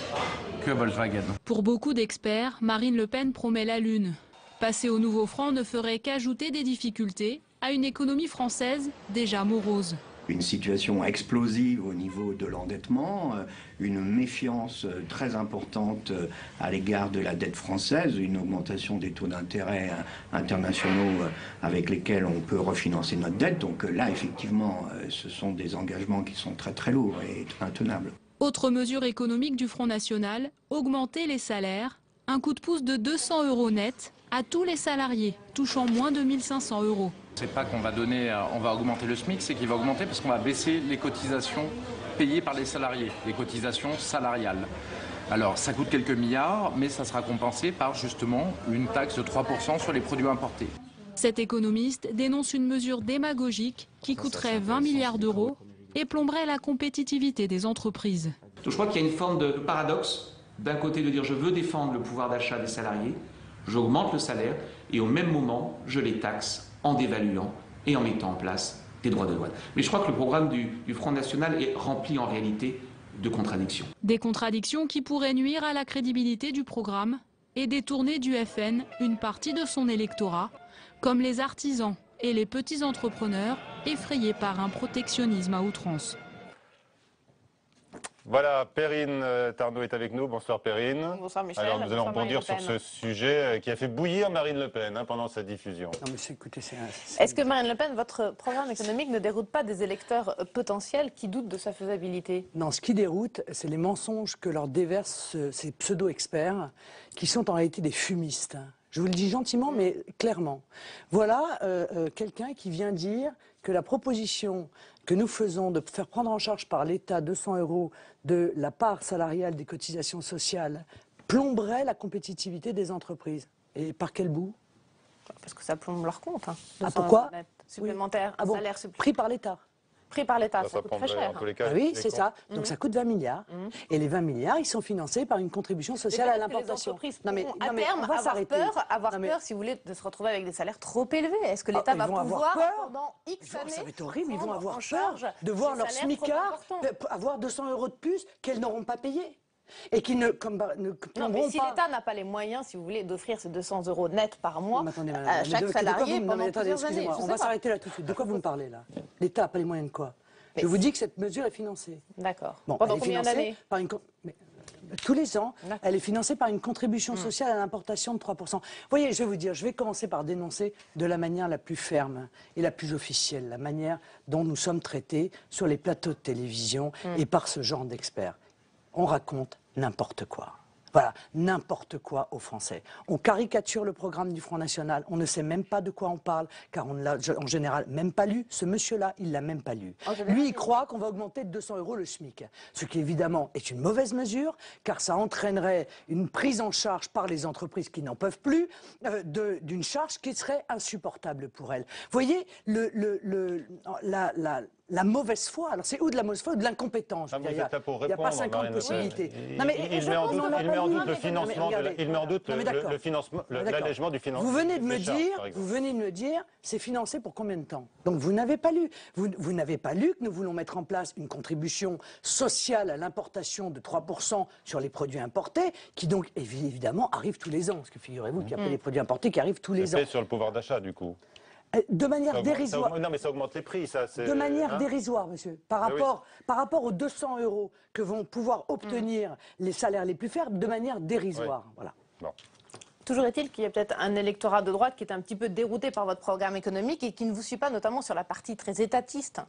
que Volkswagen. Pour beaucoup d'experts, Marine Le Pen promet la lune. Passer au nouveau franc ne ferait qu'ajouter des difficultés à une économie française déjà morose. Une situation explosive au niveau de l'endettement, une méfiance très importante à l'égard de la dette française, une augmentation des taux d'intérêt internationaux avec lesquels on peut refinancer notre dette. Donc là, effectivement, ce sont des engagements qui sont très très lourds et intenables. Autre mesure économique du Front National, augmenter les salaires. Un coup de pouce de 200 € net à tous les salariés touchant moins de 1 500 €. C'est pas qu'on va on va augmenter le SMIC, c'est qu'il va augmenter parce qu'on va baisser les cotisations payées par les salariés, les cotisations salariales. Alors ça coûte quelques milliards, mais ça sera compensé par justement une taxe de 3% sur les produits importés. Cet économiste dénonce une mesure démagogique qui coûterait 20 milliards d'euros et plomberait la compétitivité des entreprises. Donc je crois qu'il y a une forme de paradoxe, d'un côté de dire je veux défendre le pouvoir d'achat des salariés, j'augmente le salaire et au même moment je les taxe en dévaluant et en mettant en place des droits de douane. Mais je crois que le programme du Front National est rempli en réalité de contradictions. Des contradictions qui pourraient nuire à la crédibilité du programme et détourner du FN une partie de son électorat, comme les artisans et les petits entrepreneurs effrayés par un protectionnisme à outrance. Voilà, Perrine Tarnaud est avec nous. Bonsoir Perrine. Bonsoir Michel. Alors nous allons rebondir sur ce sujet qui a fait bouillir Marine Le Pen pendant sa diffusion. Non, mais écoutez, est-ce que Marine Le Pen, votre programme économique ne déroute pas des électeurs potentiels qui doutent de sa faisabilité? Non, ce qui déroute, c'est les mensonges que leur déversent ces pseudo-experts qui sont en réalité des fumistes. Je vous le dis gentiment, mais clairement. Voilà quelqu'un qui vient dire que la proposition que nous faisons de faire prendre en charge par l'État 200 € de la part salariale des cotisations sociales plomberait la compétitivité des entreprises. Et par quel bout? Parce que ça plombe leur compte. Pourquoi? Supplémentaire, oui. salaire supplémentaire. Pris par l'État. Pris par l'État, ça coûte très cher. Oui, c'est ça. Donc ça coûte 20 milliards. Et les 20 milliards, ils sont financés par une contribution sociale à l'importation. Les entreprises pourront à terme avoir peur, si vous voulez, de se retrouver avec des salaires trop élevés. Est-ce que l'État va pouvoir, pendant X années, ça va être horrible, ils vont avoir peur de voir leur smicard avoir 200 € de plus qu'elles n'auront pas payé. et qui ne non, mais si l'État n'a pas les moyens, si vous voulez, d'offrir ces 200 € net par mois à chaque salarié pendant plusieurs années. On va s'arrêter là tout de suite. De quoi vous me parlez là? L'État n'a pas les moyens de quoi? Je vous dis que cette mesure est financée. D'accord. Bon, pendant combien d'années? Tous les ans, elle est financée par une contribution sociale à l'importation de 3%. Vous voyez, je vais vous dire, je vais commencer par dénoncer de la manière la plus ferme et la plus officielle, la manière dont nous sommes traités sur les plateaux de télévision et par ce genre d'experts. On raconte n'importe quoi. Voilà, n'importe quoi aux Français. On caricature le programme du Front National, on ne sait même pas de quoi on parle, car on ne l'a en général même pas lu. Ce monsieur-là, il ne l'a même pas lu. Lui, il croit qu'on va augmenter de 200 € le SMIC, ce qui évidemment est une mauvaise mesure, car ça entraînerait une prise en charge par les entreprises qui n'en peuvent plus, d'une charge qui serait insupportable pour elles. Vous voyez, la mauvaise foi, alors c'est ou de la mauvaise foi ou de l'incompétence. Il n'y a pas 50 possibilités. Il met en doute le financement, l'allègement du financement. Vous venez de me dire, c'est financé pour combien de temps? Donc vous n'avez pas lu. Vous n'avez pas lu que nous voulons mettre en place une contribution sociale à l'importation de 3% sur les produits importés, qui donc évidemment arrivent tous les ans. Parce que figurez-vous qu'il y a pas des produits importés qui arrivent tous les ans. C'est sur le pouvoir d'achat du coup. De manière dérisoire. Non, mais ça augmente les prix, ça. De manière dérisoire, monsieur. Par rapport aux 200 € que vont pouvoir obtenir les salaires les plus faibles, de manière dérisoire. Oui. Voilà. Bon. Toujours est-il qu'il y a peut-être un électorat de droite qui est un petit peu dérouté par votre programme économique et qui ne vous suit pas, notamment sur la partie très étatiste,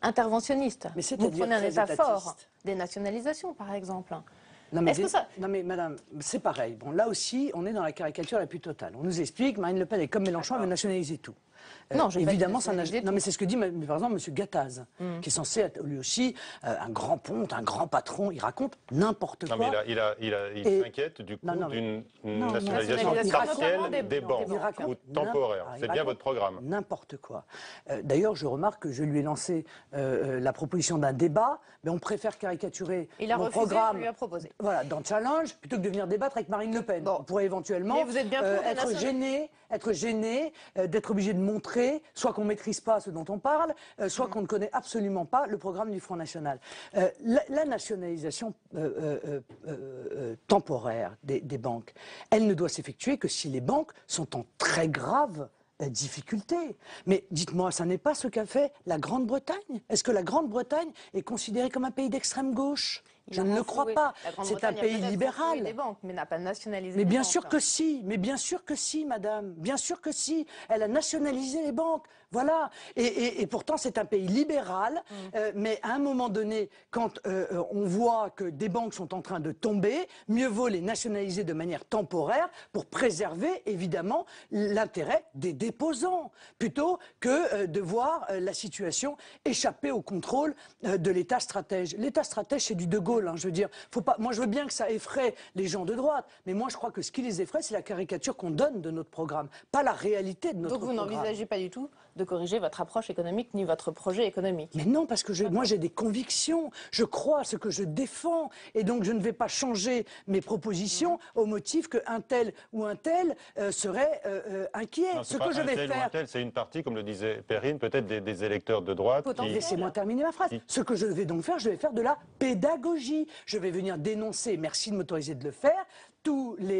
interventionniste. Mais vous prenez un État fort, des nationalisations, par exemple. Non mais madame, c'est pareil. Bon, là aussi, on est dans la caricature la plus totale. On nous explique, Marine Le Pen est comme Mélenchon, elle veut nationaliser tout. Non, évidemment, non, mais c'est ce que dit par exemple M. Gattaz, qui est censé être lui aussi un grand ponte, un grand patron. Il raconte n'importe quoi. Non, mais il s'inquiète du coup d'une nationalisation partielle des banques ou temporaire. C'est bien votre programme. N'importe quoi. D'ailleurs, je remarque que je lui ai lancé la proposition d'un débat, mais on préfère caricaturer mon programme. On lui a proposé. Voilà, dans Challenge, plutôt que de venir débattre avec Marine Le Pen. Bon. On pourrait éventuellement être gêné, d'être obligé de montrer, soit qu'on ne maîtrise pas ce dont on parle, soit qu'on ne connaît absolument pas le programme du Front National. La nationalisation temporaire des banques, elle ne doit s'effectuer que si les banques sont en très grave difficulté. Mais dites-moi, ça n'est pas ce qu'a fait la Grande-Bretagne? Est-ce que la Grande-Bretagne est considérée comme un pays d'extrême gauche? Je ne le crois pas. C'est un pays libéral. Des banques, mais n'a pas nationalisé. Mais bien sûr que si. Mais bien sûr que si, madame. Bien sûr que si. Elle a nationalisé les banques. Voilà. Et pourtant, c'est un pays libéral. Mais à un moment donné, quand on voit que des banques sont en train de tomber, mieux vaut les nationaliser de manière temporaire pour préserver, évidemment, l'intérêt des déposants, plutôt que de voir la situation échapper au contrôle de l'État stratège. L'État stratège, c'est du De Gaulle. Je veux dire, faut pas. Moi, je veux bien que ça effraie les gens de droite, mais moi, je crois que ce qui les effraie, c'est la caricature qu'on donne de notre programme, pas la réalité de notre programme. Donc, vous n'envisagez pas du tout de corriger votre approche économique ni votre projet économique? Mais non, parce que moi, j'ai des convictions. Je crois à ce que je défends, et donc je ne vais pas changer mes propositions au motif qu'un tel ou un tel serait inquiet. Ce que je vais faire, c'est une partie, comme le disait Perrine, peut-être des électeurs de droite. Laissez-moi terminer ma phrase. Ce que je vais donc faire, je vais faire de la pédagogie. Je vais venir dénoncer, merci de m'autoriser de le faire,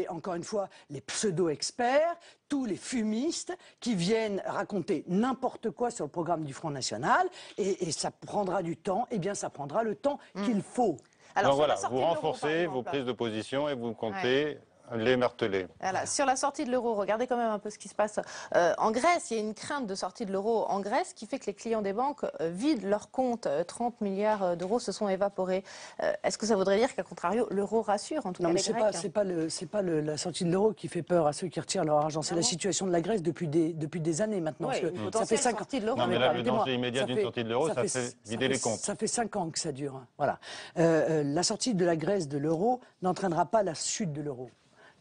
encore une fois, les pseudo-experts, tous les fumistes qui viennent raconter n'importe quoi sur le programme du Front National, et ça prendra du temps, ça prendra le temps qu'il faut. Alors voilà, vous renforcez vos prises de position et vous comptez les marteler. Voilà. Sur la sortie de l'euro, regardez quand même un peu ce qui se passe en Grèce. Il y a une crainte de sortie de l'euro en Grèce qui fait que les clients des banques vident leurs comptes. 30 milliards d'euros se sont évaporés. Est-ce que ça voudrait dire qu'à contrario, l'euro rassure, en tout cas les Grecs? Non, c'est pas la sortie de l'euro qui fait peur à ceux qui retirent leur argent. C'est la situation de la Grèce depuis des années maintenant. Oui, ça fait 5 ans. Non, mais là, le danger immédiat d'une sortie de l'euro, ça fait vider les comptes. Ça fait 5 ans que ça dure. Voilà. La sortie de la Grèce de l'euro n'entraînera pas la chute de l'euro.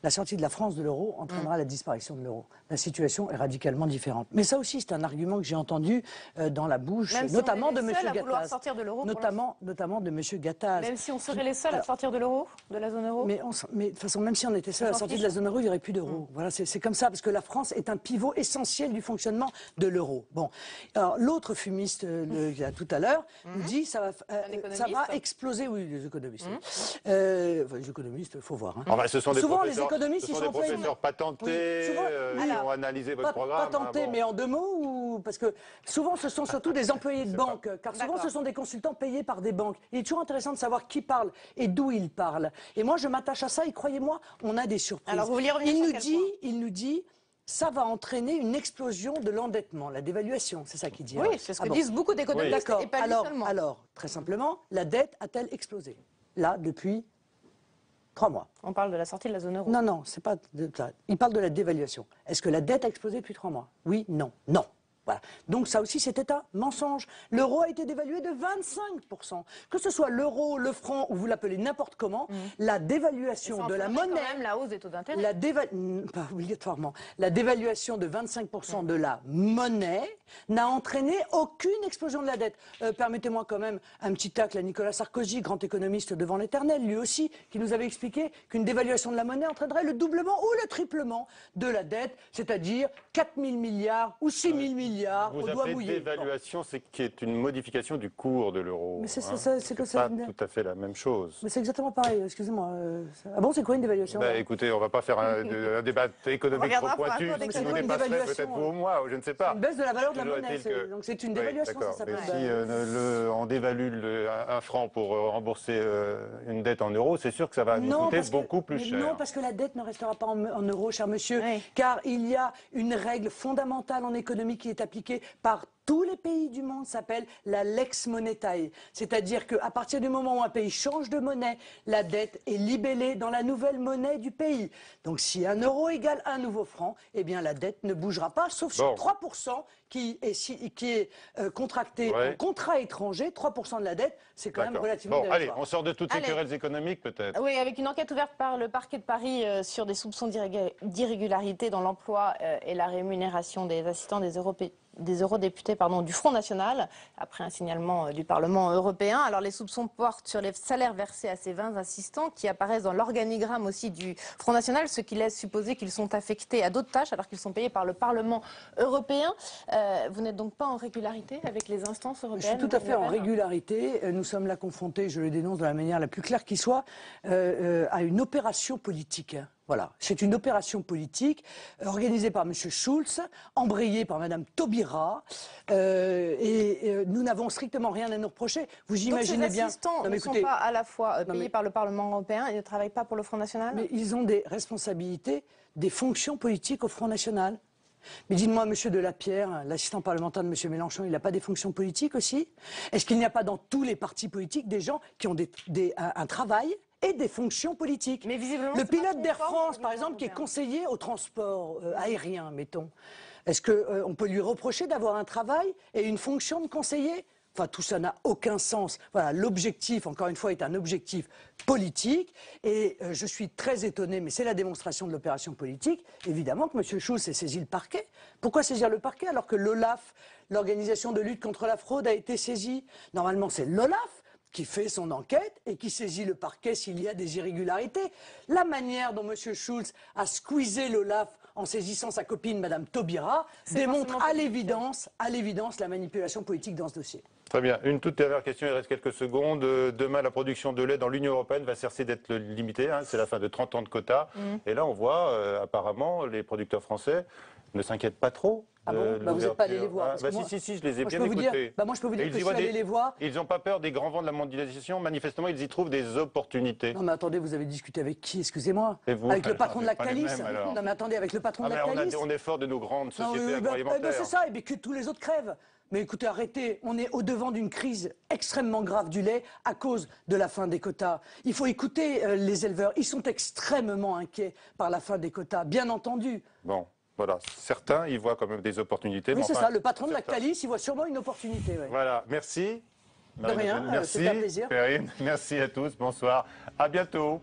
la sortie de la France de l'euro entraînera la disparition de l'euro. La situation est radicalement différente. Mais ça aussi, c'est un argument que j'ai entendu dans la bouche, Même si notamment on est de les M. seuls à vouloir Gattaz. sortir de l'euro, Notamment de M. Gattaz. Même si on serait les seuls à sortir de l'euro, de la zone euro. Mais de toute façon, même si on était seul à sortir de la zone euro, il n'y aurait plus d'euro. Voilà, c'est comme ça, parce que la France est un pivot essentiel du fonctionnement de l'euro. Bon, alors l'autre fumiste, tout à l'heure, nous dit ça va exploser. Oui, les économistes. Les économistes, il faut voir. Hein. Enfin, ce sont des souvent, professeurs, les économistes, ils sont des professeurs patentés, qui ont analysé votre programme. Patentés, mais en 2 mots ou... Parce que souvent, ce sont surtout des employés de banque, car souvent, ce sont des consultants payés par des banques. Il est toujours intéressant de savoir qui parle et d'où il parle. Et moi, je m'attache à ça et croyez-moi, on a des surprises. Alors, vous vouliez revenir sur quel point ? Il nous dit, ça va entraîner une explosion de l'endettement, la dévaluation, c'est ça qu'il dit. Oui, c'est ce que disent beaucoup d'économistes, et pas lui seulement. Alors, très simplement, la dette a-t-elle explosé? Là, depuis 3 mois. On parle de la sortie de la zone euro. Non, c'est pas de ça. Il parle de la dévaluation. Est-ce que la dette a explosé depuis 3 mois? Oui, non, non. Voilà. Donc ça aussi, c'était un mensonge. L'euro a été dévalué de 25%. Que ce soit l'euro, le franc, ou vous l'appelez n'importe comment, la dévaluation de la monnaie... quand même la hausse des taux d'intérêt. Pas obligatoirement. La dévaluation de 25% de la monnaie n'a entraîné aucune explosion de la dette. Permettez-moi quand même un petit tacle à Nicolas Sarkozy, grand économiste devant l'éternel, lui aussi, qui nous avait expliqué qu'une dévaluation de la monnaie entraînerait le doublement ou le triplement de la dette, c'est-à-dire 4 000 milliards ou 6 000 milliards. Vous appelez dévaluation, c'est qui est une modification du cours de l'euro. Mais c'est pas tout à fait la même chose. Mais c'est exactement pareil, excusez-moi. Ah bon, c'est quoi une dévaluation? Écoutez, on ne va pas faire un débat économique trop pointu, qui nous dépasserait peut-être vous ou moi, je ne sais pas. Une baisse de la valeur de la monnaie, donc c'est une dévaluation, ça s'appelle. Mais si on dévalue un franc pour rembourser une dette en euros, c'est sûr que ça va nous coûter beaucoup plus cher. Non, parce que la dette ne restera pas en euros, cher monsieur, car il y a une règle fondamentale en économie qui est appliquée par tous les pays du monde, s'appelle la lex monetae. C'est-à-dire qu'à partir du moment où un pays change de monnaie, la dette est libellée dans la nouvelle monnaie du pays. Donc si 1 euro égale 1 nouveau franc, eh bien la dette ne bougera pas, sauf sur 3% qui est contracté en contrat étranger. 3% de la dette, c'est quand même relativement dérisoire. Allez, on sort de toutes ces querelles économiques peut-être. Oui, avec une enquête ouverte par le parquet de Paris sur des soupçons d'irrégularité dans l'emploi et la rémunération des assistants des eurodéputés du Front National, après un signalement du Parlement européen. Alors les soupçons portent sur les salaires versés à ces 20 assistants qui apparaissent dans l'organigramme aussi du Front National, ce qui laisse supposer qu'ils sont affectés à d'autres tâches alors qu'ils sont payés par le Parlement européen. Vous n'êtes donc pas en régularité avec les instances européennes? Je suis tout à fait en régularité. Nous sommes là confrontés, je le dénonce de la manière la plus claire qui soit, à une opération politique. Voilà, c'est une opération politique organisée par M. Schulz, embrayée par Mme Taubira, et nous n'avons strictement rien à nous reprocher. Vous imaginez bien... Donc ces assistants ne sont pas à la fois payés par le Parlement européen et ne travaillent pas pour le Front National? Mais ils ont des responsabilités, des fonctions politiques au Front National. Mais dites-moi, M. Delapierre, l'assistant parlementaire de M. Mélenchon, il n'a pas des fonctions politiques aussi? Est-ce qu'il n'y a pas dans tous les partis politiques des gens qui ont un travail et des fonctions politiques? Mais visiblement, le pilote d'Air France, par exemple, qui est conseiller au transport aérien, mettons, est-ce qu'on peut lui reprocher d'avoir un travail et une fonction de conseiller? Enfin, tout ça n'a aucun sens. Voilà, l'objectif, encore une fois, est un objectif politique. Et je suis très étonné, mais c'est la démonstration de l'opération politique, évidemment, que M. Schulz ait saisi le parquet. Pourquoi saisir le parquet alors que l'OLAF, l'organisation de lutte contre la fraude, a été saisie? Normalement, c'est l'OLAF qui fait son enquête et qui saisit le parquet s'il y a des irrégularités. La manière dont M. Schulz a squeezé l'OLAF en saisissant sa copine, Mme Taubira, démontre à l'évidence la manipulation politique dans ce dossier. Très bien. Une toute dernière question, il reste quelques secondes. Demain, la production de lait dans l'Union européenne va cesser d'être limitée. C'est la fin de 30 ans de quotas. Et là, on voit, apparemment, les producteurs français ne s'inquiètent pas trop. Ah bon? Vous n'êtes pas allé les voir? Si, je les ai bien écoutés. Moi, je peux vous dire que je suis allé les voir. Ils n'ont pas peur des grands vents de la mondialisation. Manifestement, ils y trouvent des opportunités. Non, mais attendez, vous avez discuté avec qui? Excusez-moi. Avec le patron de la Lactalis. Non, mais attendez, avec le patron de la Lactalis. On est fort de nos grandes sociétés agroalimentaires. C'est ça, et que tous les autres crèvent. Mais écoutez, arrêtez, on est au-devant d'une crise extrêmement grave du lait à cause de la fin des quotas. Il faut écouter les éleveurs, ils sont extrêmement inquiets par la fin des quotas, bien entendu. Bon. Voilà, certains y voient quand même des opportunités. Oui, c'est ça, le patron de la Lactalis, il voit sûrement une opportunité. Ouais. Voilà, merci. De rien, merci. c'était un plaisir. Perrine, merci à tous, bonsoir, à bientôt.